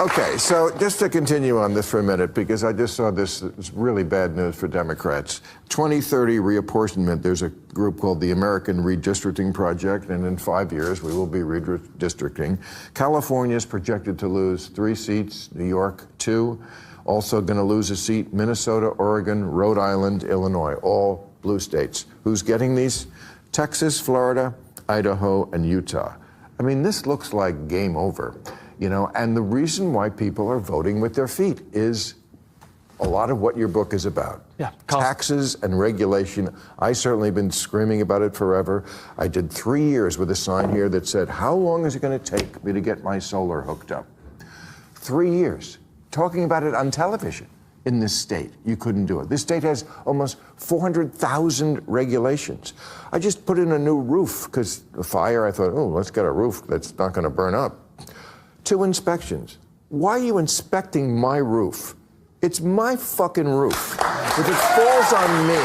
Okay, so just to continue on this for a minute, because I just saw this, it's really bad news for Democrats. 2030 reapportionment, there's a group called the American Redistricting Project, and in 5 years we will be redistricting. California is projected to lose 3 seats, New York 2, also going to lose a seat, Minnesota, Oregon, Rhode Island, Illinois, all blue states. Who's getting these? Texas, Florida, Idaho, and Utah. I mean, this looks like game over. You know, and the reason why people are voting with their feet is a lot of what your book is about. Yeah, taxes and regulation. I certainly been screaming about it forever. I did 3 years with a sign here that said, how long is it going to take me to get my solar hooked up? 3 years. Talking about it on television in this state. You couldn't do it. This state has almost 400,000 regulations. I just put in a new roof because the fire, I thought, oh, let's get a roof that's not going to burn up. 2 inspections. Why are you inspecting my roof? It's my fucking roof. If it falls on me,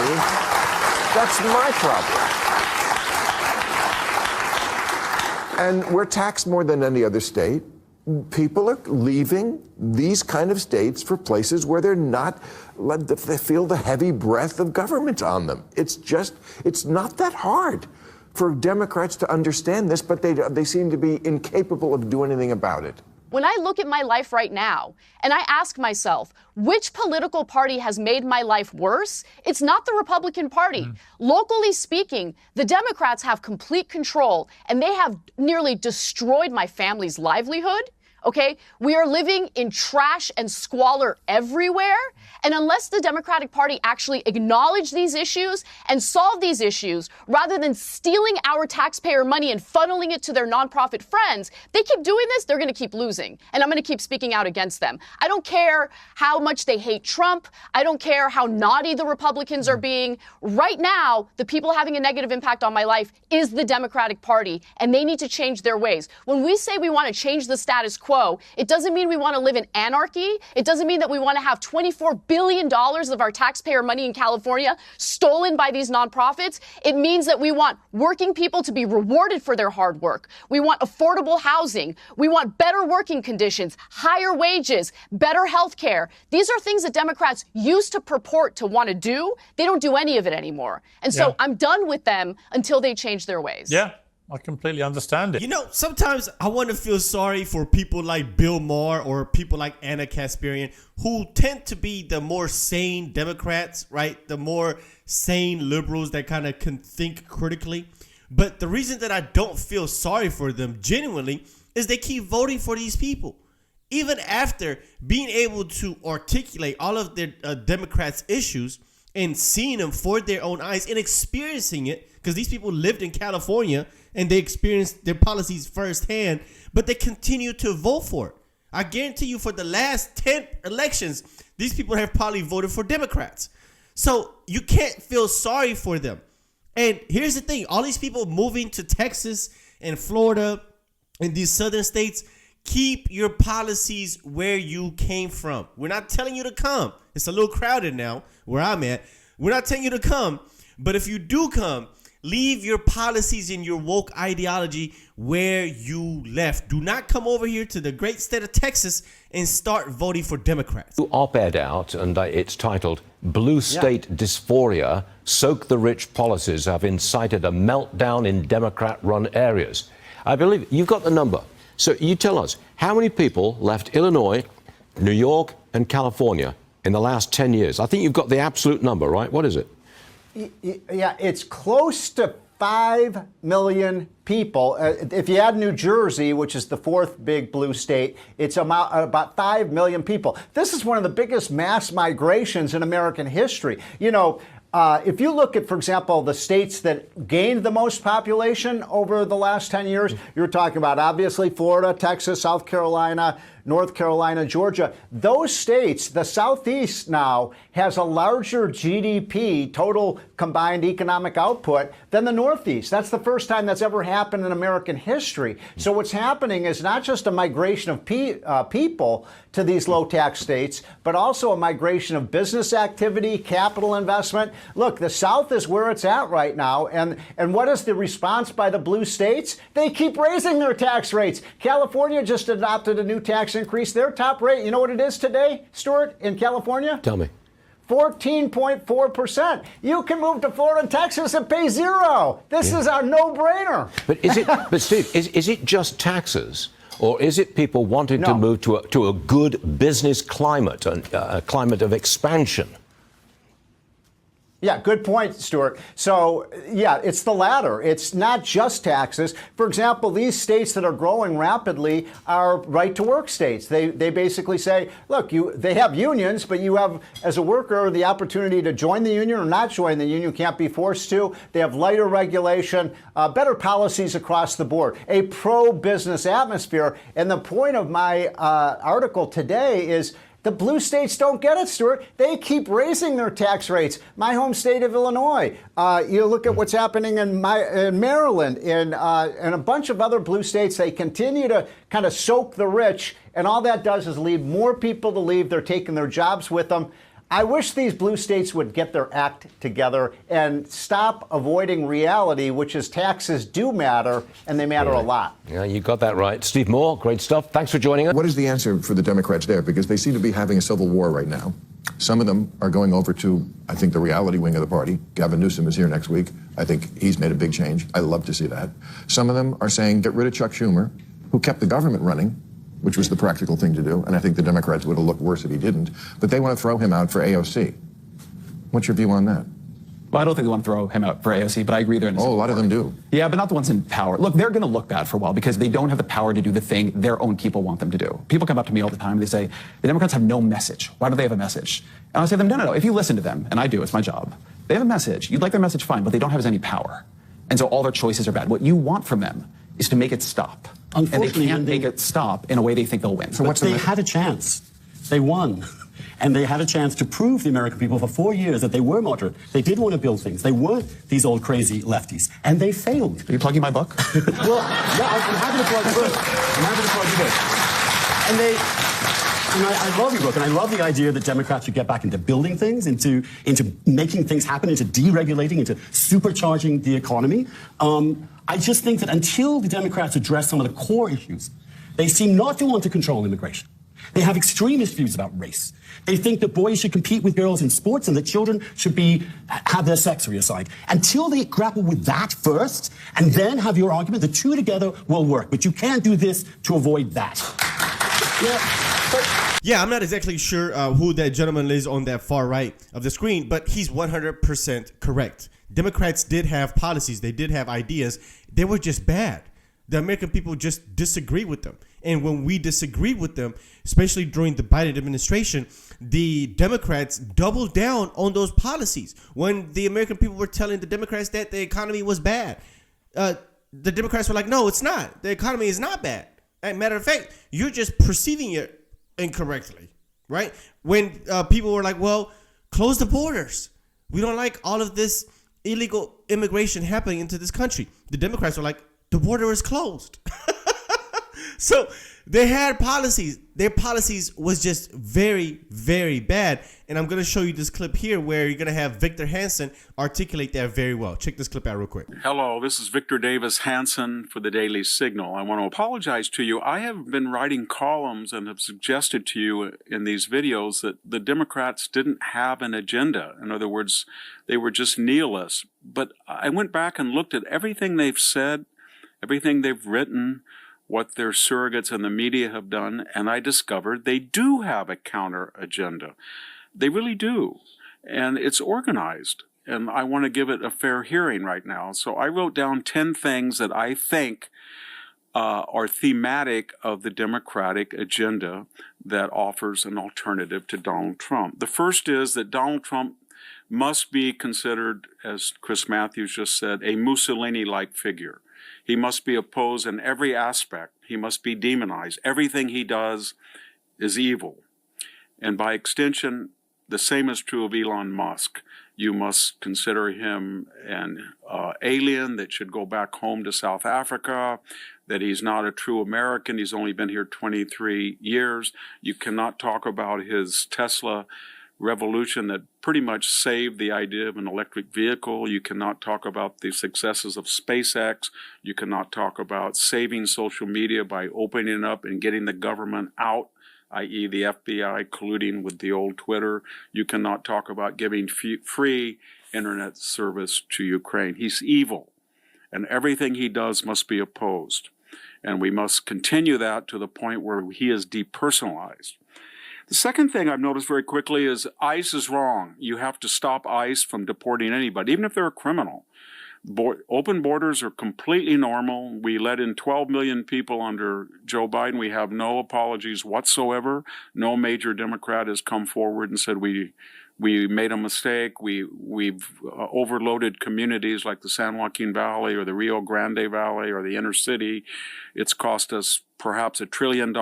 that's my problem. And we're taxed more than any other state. People are leaving these kind of states for places where they're not, they feel the heavy breath of government on them. It's not that hard for Democrats to understand this, but they seem to be incapable of doing anything about it. When I look at my life right now and I ask myself, which political party has made my life worse? It's not the Republican Party. Locally speaking, the Democrats have complete control and they have nearly destroyed my family's livelihood. Okay, we are living in trash and squalor everywhere. And unless the Democratic Party actually acknowledge these issues and solve these issues, rather than stealing our taxpayer money and funneling it to their nonprofit friends, they keep doing this, they're going to keep losing. And I'm going to keep speaking out against them. I don't care how much they hate Trump. I don't care how naughty the Republicans are being. Right now, the people having a negative impact on my life is the Democratic Party, and they need to change their ways. When we say we want to change the status quo, it doesn't mean we want to live in anarchy. It doesn't mean that we want to have $24 billion of our taxpayer money in California stolen by these nonprofits. It means that we want working people to be rewarded for their hard work. We want affordable housing. We want better working conditions, higher wages, better health care. These are things that Democrats used to purport to want to do. They don't do any of it anymore. And so I'm done with them until they change their ways. Yeah. I completely understand it. You know, sometimes I want to feel sorry for people like Bill Maher or people like Anna Kasparian, who tend to be the more sane Democrats, right? The more sane liberals that kind of can think critically. But the reason that I don't feel sorry for them genuinely is they keep voting for these people. Even after being able to articulate all of their Democrats' issues and seeing them for their own eyes and experiencing it, because these people lived in California and they experienced their policies firsthand, but they continue to vote for it. I guarantee you for the last 10 elections, these people have probably voted for Democrats. So you can't feel sorry for them. And here's the thing. All these people moving to Texas and Florida and these southern states, keep your policies where you came from. We're not telling you to come. It's a little crowded now where I'm at. We're not telling you to come. But if you do come, leave your policies and your woke ideology where you left. Do not come over here to the great state of Texas and start voting for Democrats. Op-ed out, and it's titled, Blue State Dysphoria, Soak the Rich Policies Have Incited a Meltdown in Democrat-Run Areas. I believe you've got the number. So you tell us, how many people left Illinois, New York, and California in the last 10 years? I think you've got the absolute number, right? What is it? Yeah, it's close to 5 million people. If you add New Jersey, which is the 4th big blue state, it's about 5 million people. This is one of the biggest mass migrations in American history. You know, if you look at, for example, the states that gained the most population over the last 10 years, you're talking about obviously Florida, Texas, South Carolina, North Carolina, Georgia. Those states, the Southeast now has a larger GDP, total combined economic output, than the Northeast. That's the first time that's ever happened in American history. So what's happening is not just a migration of people to these low tax states, but also a migration of business activity, capital investment. Look, the South is where it's at right now. And what is the response by the blue states? They keep raising their tax rates. California just adopted a new tax increase. Their top rate, you know what it is today, Stuart, in California? Tell me. 14.4%. You can move to Florida and Texas and pay zero. This is a no-brainer. But is it? But Steve, is it just taxes, or is it people wanting to move to a good business climate, a climate of expansion? Yeah, good point, Stuart. So, yeah, it's the latter. It's not just taxes. For example, these states that are growing rapidly are right-to-work states. They basically say, look, they have unions, but you have, as a worker, the opportunity to join the union or not join the union. You can't be forced to. They have lighter regulation, better policies across the board, a pro-business atmosphere. And the point of my article today is, the blue states don't get it, Stuart. They keep raising their tax rates. My home state of Illinois. You look at what's happening in Maryland, and a bunch of other blue states. They continue to kind of soak the rich, and all that does is lead more people to leave. They're taking their jobs with them. I wish these blue states would get their act together and stop avoiding reality, which is taxes do matter, and they matter a lot. Yeah, you got that right. Steve Moore, great stuff. Thanks for joining us. What is the answer for the Democrats there? Because they seem to be having a civil war right now. Some of them are going over to, I think, the reality wing of the party. Gavin Newsom is here next week. I think he's made a big change. I love to see that. Some of them are saying, get rid of Chuck Schumer, who kept the government running, which was the practical thing to do, and I think the Democrats would have looked worse if he didn't. But they want to throw him out for AOC. What's your view on that? Well, I don't think they want to throw him out for AOC, but I agree they're in a a lot of them do. Yeah, but not the ones in power. Look, they're going to look bad for a while because they don't have the power to do the thing their own people want them to do. People come up to me all the time and they say, the Democrats have no message. Why do they have a message? And I say to them, no. If you listen to them, and I do, it's my job, they have a message. You'd like their message, fine, but they don't have any power. And so all their choices are bad. What you want from them is to make it stop. And they can't make it stop in a way they think they'll win. So they had a chance. They won. And they had a chance to prove to the American people for 4 years that they were moderate. They did want to build things. They weren't these old crazy lefties. And they failed. Are you plugging my book? Well, yeah, I'm happy to plug the book. I'm happy to plug the book. And I love your book, and I love the idea that Democrats should get back into building things, into making things happen, into deregulating, into supercharging the economy. I just think that until the Democrats address some of the core issues, they seem not to want to control immigration. They have extremist views about race. They think that boys should compete with girls in sports and that children should have their sex reassigned. Until they grapple with that first and then have your argument, the two together will work. But you can't do this to avoid that. Yeah, I'm not exactly sure who that gentleman is on that far right of the screen, but he's 100% correct. Democrats did have policies. They did have ideas. They were just bad. The American people just disagree with them. And when we disagree with them, especially during the Biden administration, the Democrats doubled down on those policies. When the American people were telling the Democrats that the economy was bad, the Democrats were like, no, it's not. The economy is not bad. As a matter of fact, you're just perceiving it incorrectly, right? When people were like, well, close the borders. We don't like all of this illegal immigration happening into this country. The Democrats were like, the border is closed. So they had policies. Their policies was just very, very bad. And I'm going to show you this clip here where you're going to have Victor Hansen articulate that very well. Check this clip out real quick. Hello, this is Victor Davis Hansen for the Daily Signal. I want to apologize to you. I have been writing columns and have suggested to you in these videos that the Democrats didn't have an agenda. In other words, they were just nihilists. But I went back and looked at everything they've said, everything they've written, what their surrogates and the media have done, and I discovered they do have a counter agenda. They really do. And it's organized. And I want to give it a fair hearing right now. So I wrote down 10 things that I think are thematic of the Democratic agenda that offers an alternative to Donald Trump. The first is that Donald Trump must be considered, as Chris Matthews just said, a Mussolini-like figure. He must be opposed in every aspect. He must be demonized. Everything he does is evil. And by extension, the same is true of Elon Musk. You must consider him an alien that should go back home to South Africa, that he's not a true American. He's only been here 23 years. You cannot talk about his Tesla revolution that pretty much saved the idea of an electric vehicle. You cannot talk about the successes of SpaceX. You cannot talk about saving social media by opening it up and getting the government out, i.e. the FBI colluding with the old Twitter. You cannot talk about giving free internet service to Ukraine. He's evil, and everything he does must be opposed. And we must continue that to the point where he is depersonalized. The second thing I've noticed very quickly is ICE is wrong. You have to stop ICE from deporting anybody, even if they're a criminal. Open borders are completely normal. We let in 12 million people under Joe Biden. We have no apologies whatsoever. No major Democrat has come forward and said we made a mistake. We've overloaded communities like the San Joaquin Valley or the Rio Grande Valley or the inner city. It's cost us perhaps $1 trillion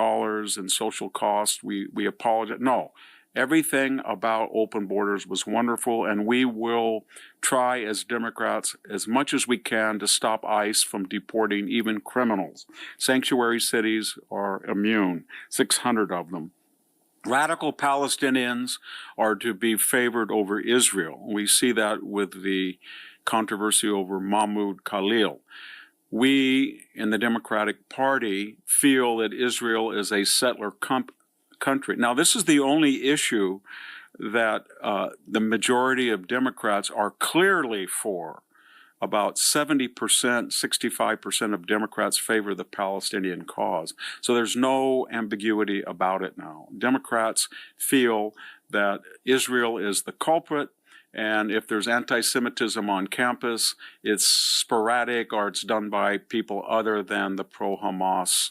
in social costs. We apologize. No, everything about open borders was wonderful, and we will try as Democrats as much as we can to stop ICE from deporting even criminals. Sanctuary cities are immune, 600 of them. Radical Palestinians are to be favored over Israel. We see that with the controversy over Mahmoud Khalil. We in the Democratic Party feel that Israel is a settler country. Now, this is the only issue that the majority of Democrats are clearly for. About 70%, 65% of Democrats favor the Palestinian cause. So there's no ambiguity about it now. Democrats feel that Israel is the culprit, and if there's anti-Semitism on campus, it's sporadic or it's done by people other than the pro-Hamas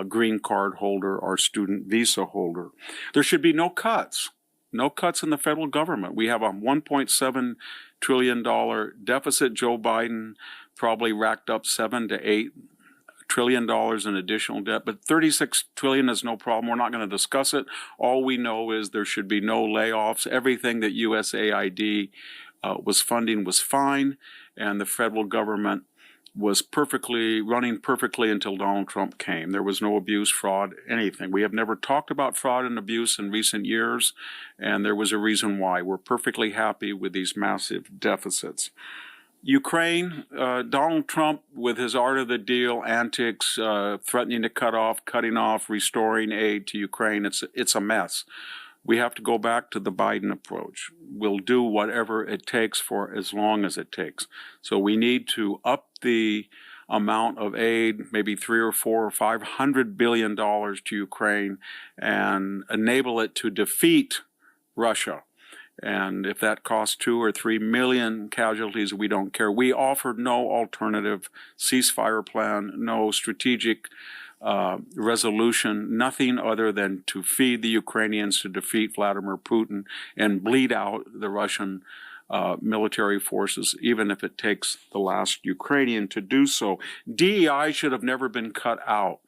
green card holder or student visa holder. There should be no cuts. No cuts in the federal government. We have a $1.7 trillion deficit. Joe Biden probably racked up $7 to $8 trillion in additional debt, but $36 trillion is no problem. We're not going to discuss it. All we know is there should be no layoffs. Everything that USAID was funding was fine, and the federal government was running perfectly until Donald Trump came. There was no abuse, fraud, anything. We have never talked about fraud and abuse in recent years, and there was a reason why. We're perfectly happy with these massive deficits. Ukraine, Donald Trump with his art of the deal antics, threatening to cutting off, restoring aid to Ukraine, it's a mess. We have to go back to the Biden approach. We'll do whatever it takes for as long as it takes. So we need to up the amount of aid, maybe $300 or $400 or $500 billion to Ukraine, and enable it to defeat Russia. And if that costs 2 or 3 million casualties, we don't care. We offered no alternative ceasefire plan, no strategic resolution, nothing other than to feed the Ukrainians to defeat Vladimir Putin and bleed out the Russian military forces, even if it takes the last Ukrainian to do so. DEI should have never been cut out.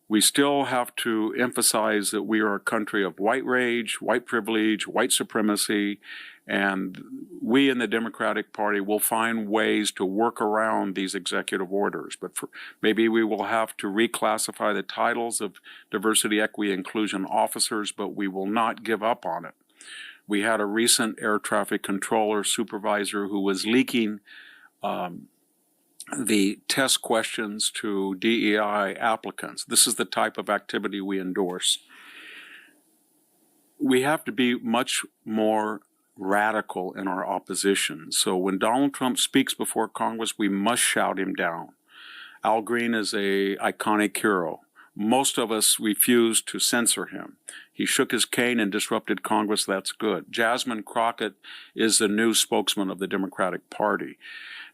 We still have to emphasize that we are a country of white rage, white privilege, white supremacy, and we in the Democratic Party will find ways to work around these executive orders. But maybe we will have to reclassify the titles of diversity, equity, inclusion officers, but we will not give up on it. We had a recent air traffic controller supervisor who was leaking the test questions to DEI applicants. This is the type of activity we endorse. We have to be much more radical in our opposition. So when Donald Trump speaks before Congress, we must shout him down. Al Green is an iconic hero. Most of us refuse to censor him. He shook his cane and disrupted Congress. That's good. Jasmine Crockett is the new spokesman of the Democratic Party.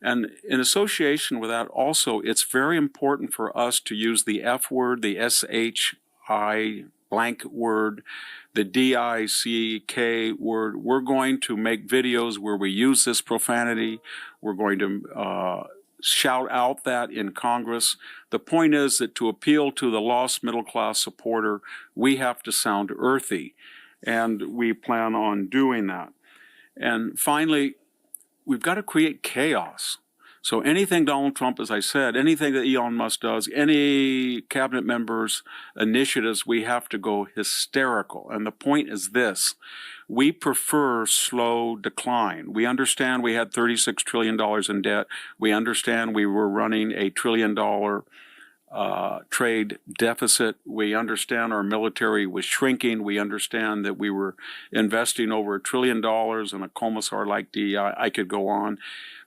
And in association with that also, it's very important for us to use the F word, the SHI blank word, the DICK word. We're going to make videos where we use this profanity. We're going to shout out that in Congress. The point is that to appeal to the lost middle-class supporter, we have to sound earthy, and we plan on doing that. And finally, we've got to create chaos. So anything Donald Trump, as I said, anything that Elon Musk does, any cabinet members' initiatives, we have to go hysterical. And the point is this: we prefer slow decline. We understand we had $36 trillion in debt. We understand we were running a $1 trillion trade deficit. We understand our military was shrinking. We understand that we were investing over $1 trillion in a commissar like DEI. I could go on.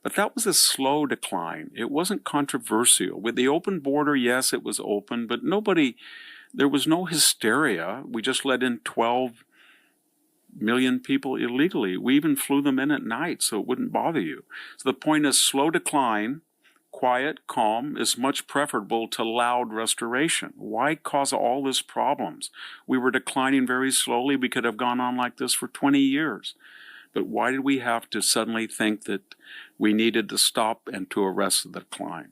But that was a slow decline. It wasn't controversial. With the open border, yes, it was open, but there was no hysteria. We just let in 12 million people illegally. We even flew them in at night so it wouldn't bother you. So the point is, slow decline, quiet, calm, is much preferable to loud restoration. Why cause all these problems? We were declining very slowly. We could have gone on like this for 20 years. But why did we have to suddenly think that we needed to stop and to arrest the decline?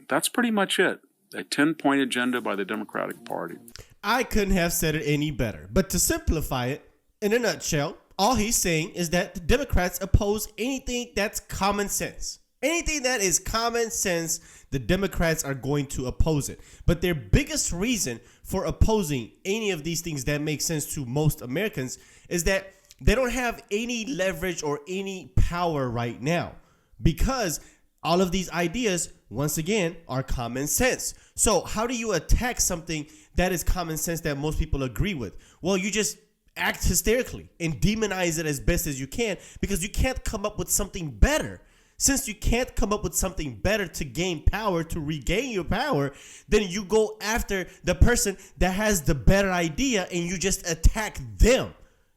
That's pretty much it. A 10-point agenda by the Democratic Party. I couldn't have said it any better. But to simplify it, in a nutshell, all he's saying is that the Democrats oppose anything that's common sense. Anything that is common sense, the Democrats are going to oppose it. But their biggest reason for opposing any of these things that make sense to most Americans is that they don't have any leverage or any power right now, because all of these ideas, once again, are common sense. So how do you attack something that is common sense that most people agree with? Well, you just act hysterically and demonize it as best as you can, because you can't come up with something better. Since you can't come up with something better to gain power, to regain your power, then you go after the person that has the better idea and you just attack them.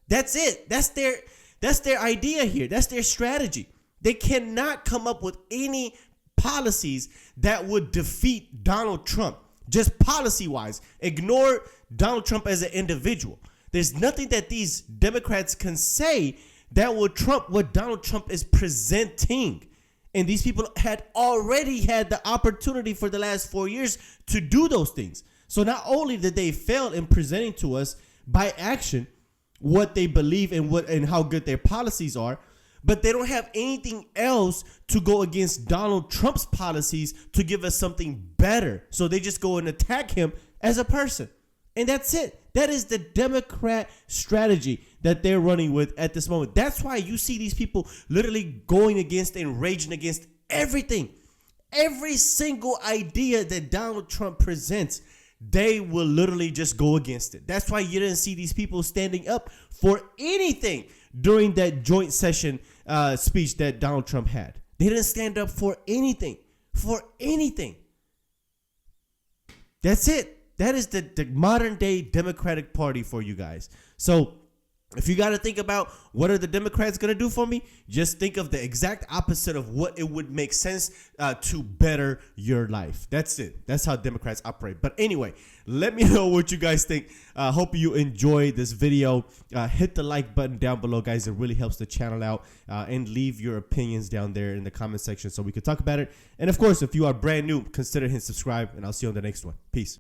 That's it. That's their idea here. That's their strategy. They cannot come up with any policies that would defeat Donald Trump, just policy-wise. Ignore Donald Trump as an individual. There's nothing that these Democrats can say that will trump what Donald Trump is presenting. And these people had already had the opportunity for the last 4 years to do those things. So not only did they fail in presenting to us by action what they believe and how good their policies are, but they don't have anything else to go against Donald Trump's policies to give us something better. So they just go and attack him as a person. And that's it. That is the Democrat strategy that they're running with at this moment. That's why you see these people literally going against and raging against everything. Every single idea that Donald Trump presents, they will literally just go against it. That's why you didn't see these people standing up for anything during that joint session speech that Donald Trump had. They didn't stand up for anything. For anything. That's it. That is the modern day Democratic Party for you guys. So if you got to think about what are the Democrats going to do for me, just think of the exact opposite of what it would make sense to better your life. That's it. That's how Democrats operate. But anyway, let me know what you guys think. Hope you enjoyed this video. Hit the like button down below, guys. It really helps the channel out. And leave your opinions down there in the comment section so we can talk about it. And of course, if you are brand new, consider hitting subscribe. And I'll see you on the next one. Peace.